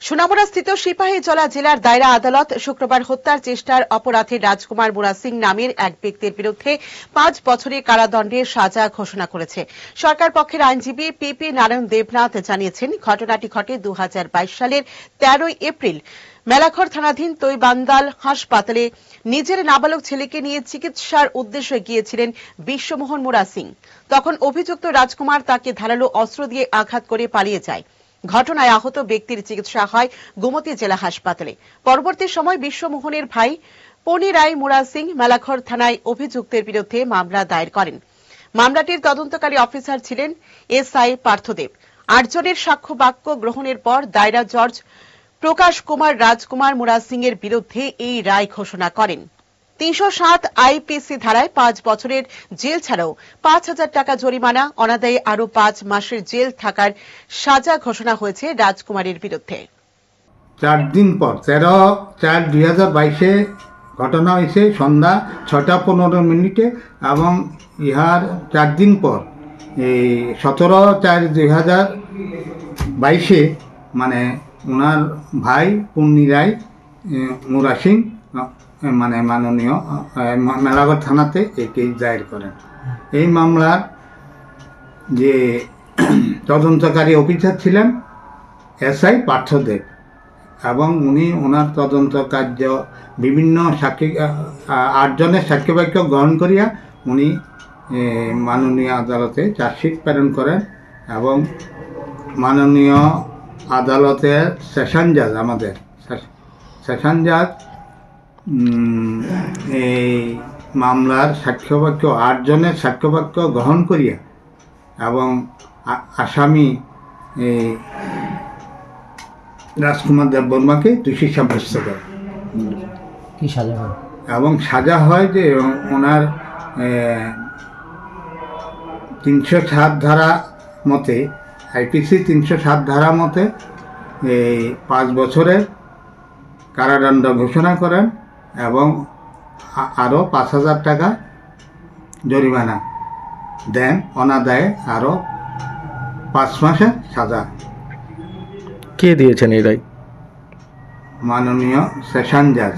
সোনামুড়াস্থিত সিপাহীজলা জেলার দায়রা আদালত শুক্রবার হত্যার চেষ্টার অপরাধে রাজকুমার মুরা সিং নামের এক ব্যক্তির বিরুদ্ধে 5 বছরের কারাদণ্ডের সাজা ঘোষণা করেছে। সরকার পক্ষের আইনজীবী পিপি নারায়ণ দেবনাথ জানিয়েছেন, ঘটনাটি ঘটে 2022 সালের 13 এপ্রিল মেলাঘর থানাধীন তৈবান্দাল হাসপাতালে নিজের নাবালক ছেলেকে নিয়ে চিকিৎসার উদ্দেশ্যে গিয়েছিলেন বিশ্বমোহন মুরা সিং। তখন অভিযুক্ত রাজকুমার তাকে ধারালো অস্ত্র দিয়ে আঘাত করে পালিয়ে যায়। ঘটনায় আহত ব্যক্তির চিকিৎসা হয় গোমতী জেলা হাসপাতালে। পরবর্তী সময় বিশ্বমোহনের ভাই পনি রায় মুরা সিং মেলাঘর থানায় অভিযুক্তের বিরুদ্ধে মামলা দায়ের করেন। মামলাটির তদন্তকারী অফিসার ছিলেন এসআই পার্থদেব। 8 জনের সাক্ষ্য বাক্য গ্রহণের পর দায়রা জজ প্রকাশ কুমার রাজকুমার মুরা সিং এর বিরুদ্ধে এই রায় ঘোষণা করেন। 307 আইপিসি ধারায় 5 বছরের জেল ছাড়াও 5,000 টাকা জরিমানা, অনাদায়ে আরও 5 মাসের জেল থাকার সাজা ঘোষণা হয়েছে রাজকুমারের বিরুদ্ধে। 4 দিন পর 13/4/2022 ঘটনা হয়েছে সন্ধ্যা 6:15 এবং ইহার 4 দিন পর এই 17/4/2022 মানে ওনার ভাই পন্নী রায় মুরা সিং মানে মাননীয় মেলাঘর থানাতে এই কেস দায়ের করেন। এই মামলার যে তদন্তকারী অফিসার ছিলেন এসআই পার্থদেব এবং উনি ওনার তদন্ত কার্য বিভিন্ন সাক্ষী 8 জনের সাক্ষ্যবাক্য গ্রহণ করিয়া উনি মাননীয় আদালতে চার্জশিট প্রেরণ করেন এবং মাননীয় আদালতের সেশন জাজ আমাদের সেশন জাজ এই মামলার সাক্ষ্যবাক্য 8 জনের সাক্ষ্যবাক্য গ্রহণ করিয়া এবং আসামি রাজকুমার দেববর্মাকে দোষী সাব্যস্ত করে কি সাজা হয় এবং সাজা হয় যে ওনার 307 ধারা মতে আইপিসি 307 ধারা মতে এই 5 বছরের কারাদণ্ড ঘোষণা করেন এবং আরও 5,000 টাকা জরিমানা দেন, অনাদায়ে আরও 5 মাসের সাজা। কে দিয়েছেন এই রায়? মাননীয় সেশন জাজ।